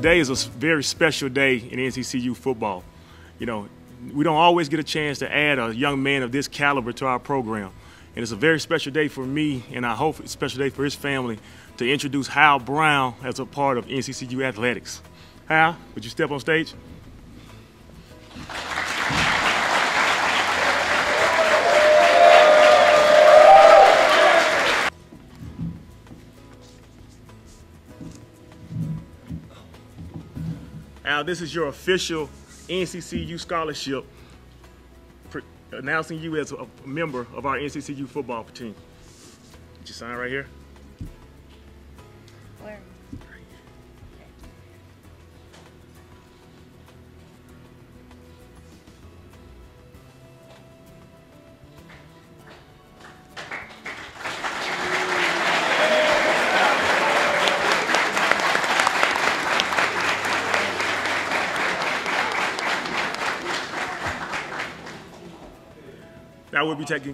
today is a very special day in NCCU football. You know, we don't always get a chance to add a young man of this caliber to our program. And it's a very special day for me, and I hope it's a special day for his family, to introduce Howell Brown as a part of NCCU athletics. Howell, would you step on stage? Al, this is your official NCCU scholarship, announcing you as a member of our NCCU football team. Did you sign right here? Where? Now we'll be taking.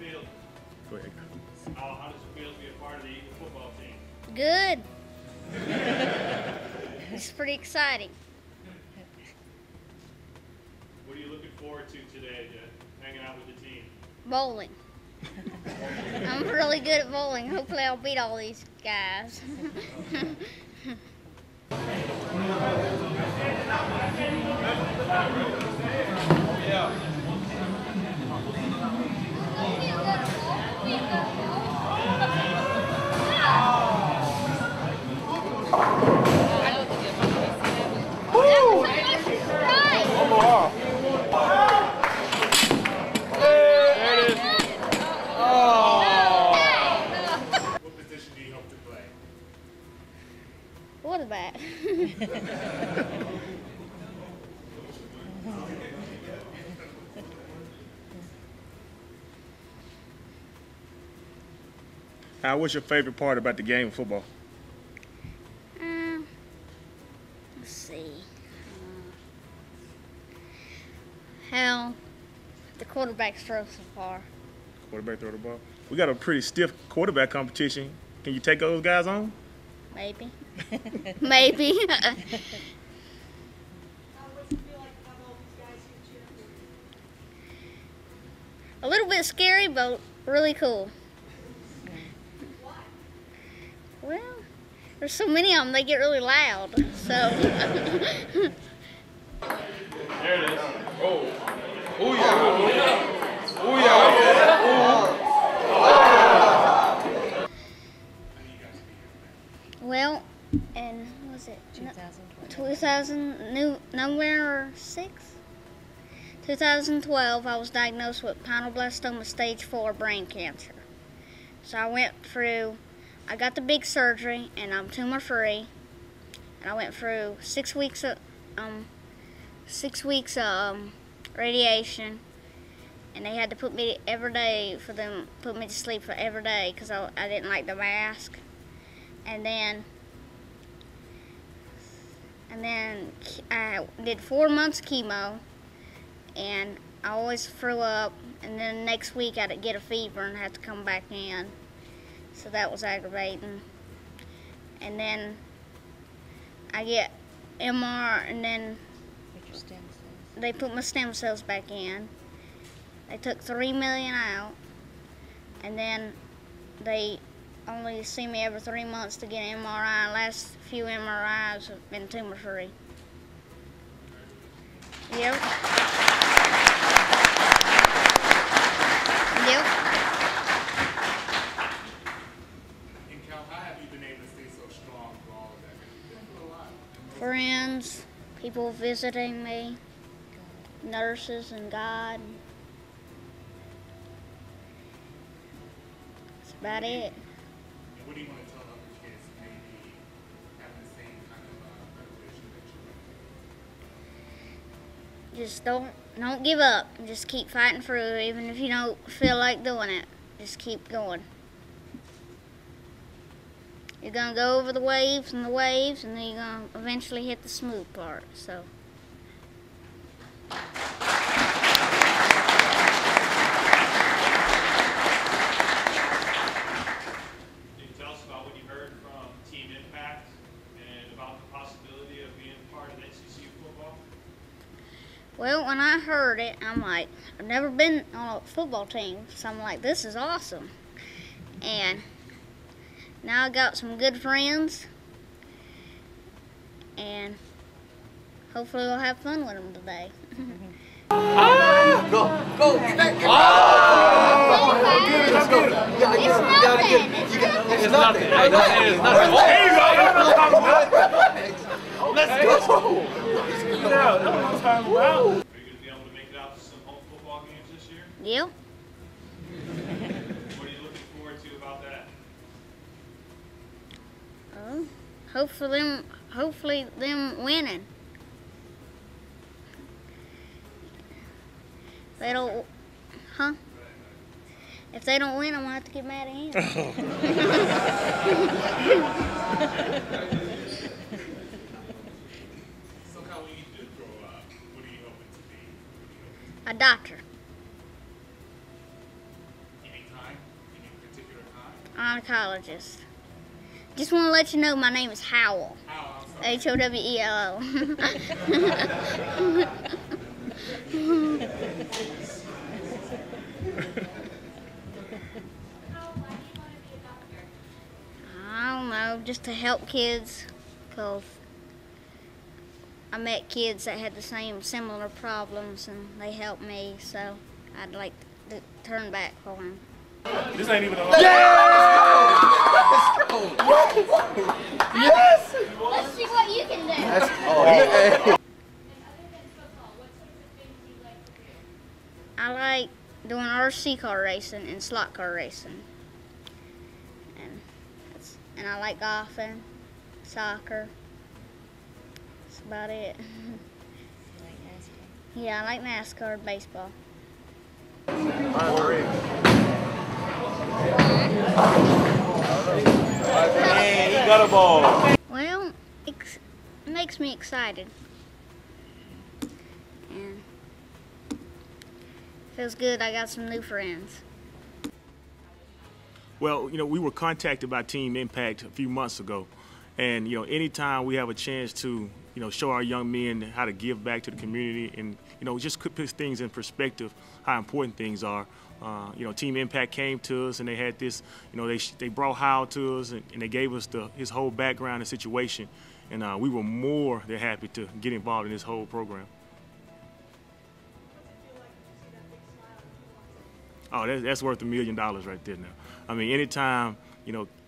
Go ahead. How does it feel to be a part of the Eagle football team? Good. It's pretty exciting. What are you looking forward to today, hanging out with the team? Bowling. I'm really good at bowling. Hopefully I'll beat all these guys. What position do you hope to play? Quarterback. Howell, what's your favorite part about the game of football? Let's see. How the quarterbacks throw so far. Quarterback throw the ball. We got a pretty stiff quarterback competition. Can you take those guys on? Maybe. Maybe. A little bit scary, but really cool. Well, there's so many of them, they get really loud, so. There it is. Oh. Oh yeah. Oh yeah. Well, and what was it? 2000, November 6th? 2012, I was diagnosed with pineoblastoma stage 4 brain cancer. So I got the big surgery, and I'm tumor free. And I went through 6 weeks of radiation, and they had to put me every day put me to sleep for every day because I didn't like the mask. And then I did 4 months chemo, and I always threw up, and then next week I'd get a fever and had to come back in. So that was aggravating. And then I get MR, and then they put my stem cells back in. They took 3 million out, and then they only see me every 3 months to get an MRI. Last few MRIs have been tumor free. Yep. Yep. And Cal, how have you been able to stay so strong for all of that? You've been through a lot. Friends, people visiting me, nurses, and God. That's about it. And what do you want to tell other kids who may be having the same kind of preparation that you're in? Just don't give up. Just keep fighting through, even if you don't feel like doing it. Just keep going. You're gonna go over the waves, and then you're gonna eventually hit the smooth part. So. Can you tell us about what you heard from Team Impact and about the possibility of being part heard it, I'm like, I've never been on a football team, so I'm like, this is awesome. And now I got some good friends, and hopefully we'll have fun with them today. Go! Get back! Let's go! It's nothing! There you go! Let's go! Yeah, that's what I'm talking about. Are you going to be able to make it out to some home football games this year? Yep. What are you looking forward to about that? Oh, hopefully them winning. They don't, huh? If they don't win, I'm gonna have to get mad at him. So how when you do grow up, what are you hoping to be? A doctor. Any time? Any particular time? Oncologist. Just want to let you know my name is Howell. How? I'm sorry. Howell. I don't know, just to help kids, because I met kids that had the similar problems, and they helped me, so I'd like to turn back for them. This ain't even a Yes! Let's see what you can do. I like doing RC car racing and slot car racing. And I like golfing, soccer. That's about it. Yeah, I like NASCAR and baseball. Man, he got a ball. Well, it makes me excited. And feels good I got some new friends. Well, we were contacted by Team Impact a few months ago. And, anytime we have a chance to, show our young men how to give back to the community and, just put things in perspective, how important things are. Team Impact came to us and they had this, they brought Howell to us and they gave us his whole background and situation. And we were more than happy to get involved in this whole program. Oh, that's worth $1 million right there now. I mean, anytime,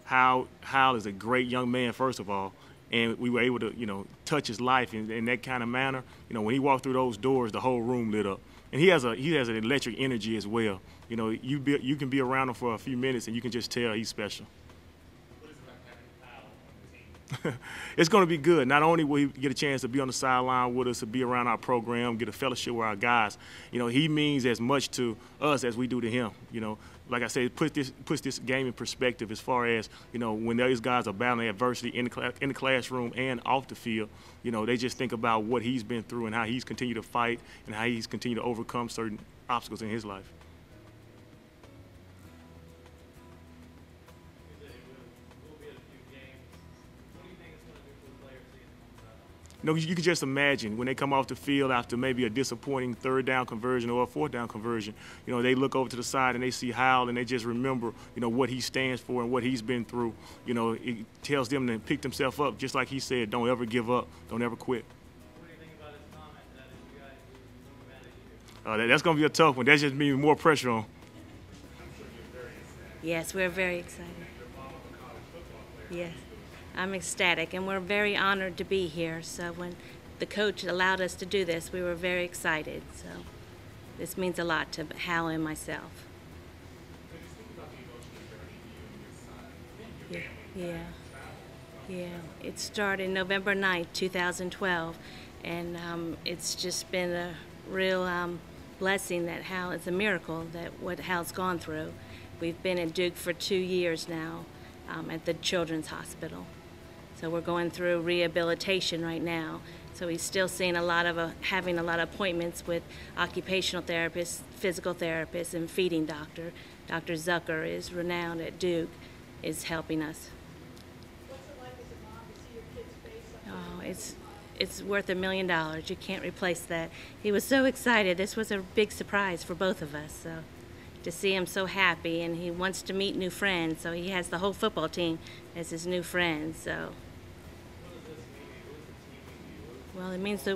Howell is a great young man, first of all, and we were able to, touch his life in that kind of manner. When he walked through those doors, the whole room lit up. And he has an electric energy as well. You can be around him for a few minutes and you can just tell he's special. What is it like having Howell on the team? It's going to be good. Not only will he get a chance to be on the sideline with us, to be around our program, get a fellowship with our guys, he means as much to us as we do to him. Like I said, it puts this game in perspective as far as, when those guys are battling adversity in the classroom and off the field, they just think about what he's been through and how he's continued to fight and how he's continued to overcome certain obstacles in his life. You can just imagine when they come off the field after maybe a disappointing third down conversion or a fourth down conversion, they look over to the side and they see Howell and they just remember, what he stands for and what he's been through. It tells them to pick themselves up, just like he said, don't ever give up, don't ever quit. What do you think about his comment that you guys are mad at you? That's going to be a tough one. That's just me more pressure on. Yes, we're very excited. Yes. I'm ecstatic, and we're very honored to be here. So when the coach allowed us to do this, we were very excited. So this means a lot to Hal and myself. Yeah. It started November 9th, 2012, and it's just been a real blessing that Hal, it's a miracle that what Hal's gone through. We've been at Duke for 2 years now at the Children's Hospital. So we're going through rehabilitation right now. So he's still seeing having a lot of appointments with occupational therapists, physical therapists, and feeding doctor. Dr. Zucker is renowned at Duke, is helping us. What's it like as a mom to see your kid's face? Oh, it's worth $1 million. You can't replace that. He was so excited. This was a big surprise for both of us. So to see him so happy, and he wants to meet new friends. So he has the whole football team as his new friends. So, well, it means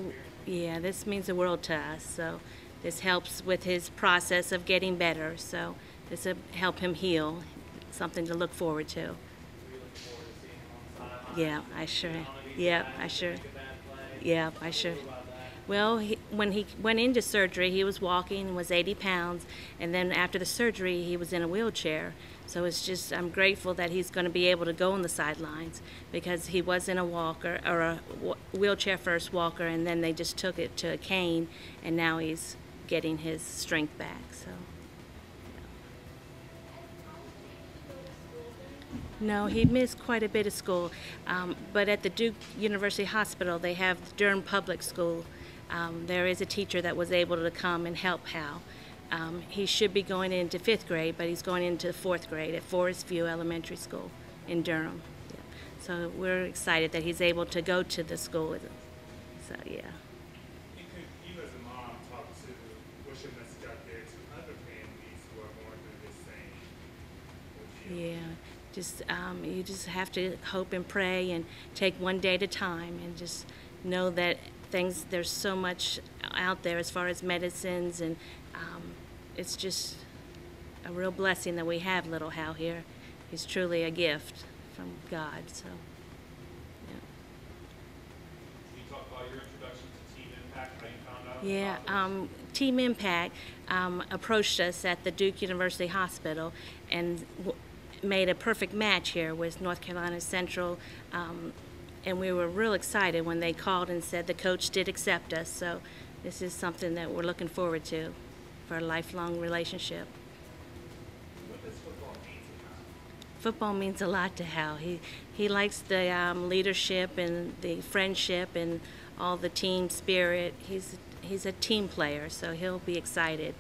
this means the world to us. So this helps with his process of getting better. So this will help him heal. Something to look forward to. Yeah, I sure. Yeah, I sure. Yeah, I sure. Well, when he went into surgery, he was walking, was 80 pounds, and then after the surgery, he was in a wheelchair. So it's just, I'm grateful that he's going to be able to go on the sidelines, because he was in a walker, or a wheelchair first walker, and then they just took it to a cane, and now he's getting his strength back. So. No, he missed quite a bit of school, but at the Duke University Hospital, they have Durham Public School. There is a teacher that was able to come and help Hal. He should be going into 5th grade, but he's going into 4th grade at Forest View Elementary School in Durham. Yeah. So we're excited that he's able to go to the school. So, yeah. And could you as a mom talk to, what's your message out there to other families who are going through this same ordeal? Yeah. You just have to hope and pray and take one day at a time, and just know that there's so much out there as far as medicines, and it's just a real blessing that we have little Hal here. He's truly a gift from God. So, yeah. Can you talk about your introduction to Team Impact, how you found out? Yeah, Team Impact approached us at the Duke University Hospital and made a perfect match here with North Carolina Central, and we were real excited when they called and said the coach did accept us. So this is something that we're looking forward to for a lifelong relationship. What does football mean to you? Football means a lot to Hal. He likes the leadership and the friendship and all the team spirit. He's a team player, so he'll be excited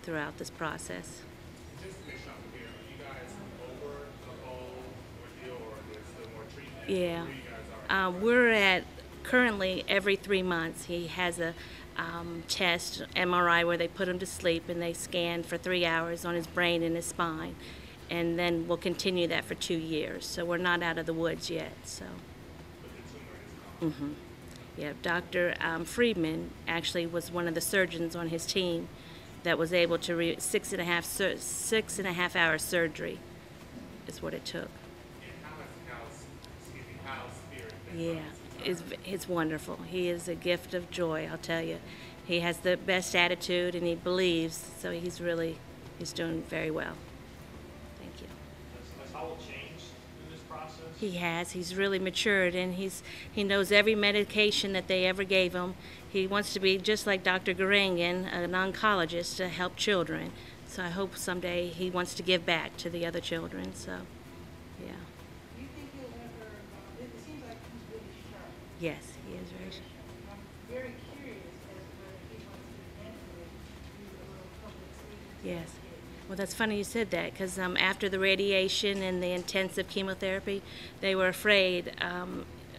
throughout this process. Just to make sure I'm clear, are you guys over the whole ordeal, or there's still more treatment? Yeah. Where you guys are? We're at currently every 3 months. He has a test, MRI, where they put him to sleep and they scan for 3 hours on his brain and his spine. And then we'll continue that for 2 years. So we're not out of the woods yet. So. But the tumor is gone. Yeah, Dr. Friedman actually was one of the surgeons on his team that was able to 6.5 hour surgery is what it took. And how has Hal's spirit been? Yeah, it's wonderful. He is a gift of joy, I'll tell you. He has the best attitude and he believes, so he's doing very well. Thank you. Has Howell changed in this process? He has. He's really matured, and he knows every medication that they ever gave him. He wants to be just like Dr. Garangan, an oncologist, to help children. So I hope someday he wants to give back to the other children. So, yeah. Do you think he'll ever, it seems like he's really sharp. Yes, he is very sharp. I'm very curious as to whether he wants to eventually do a little public speaking. Yes. Well, that's funny you said that, because after the radiation and the intensive chemotherapy, they were afraid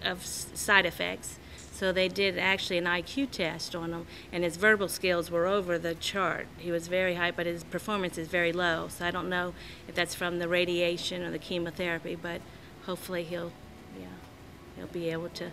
of side effects. So they did actually an IQ test on him, and his verbal skills were over the chart. He was very high, but his performance is very low. So I don't know if that's from the radiation or the chemotherapy, but hopefully he'll be able to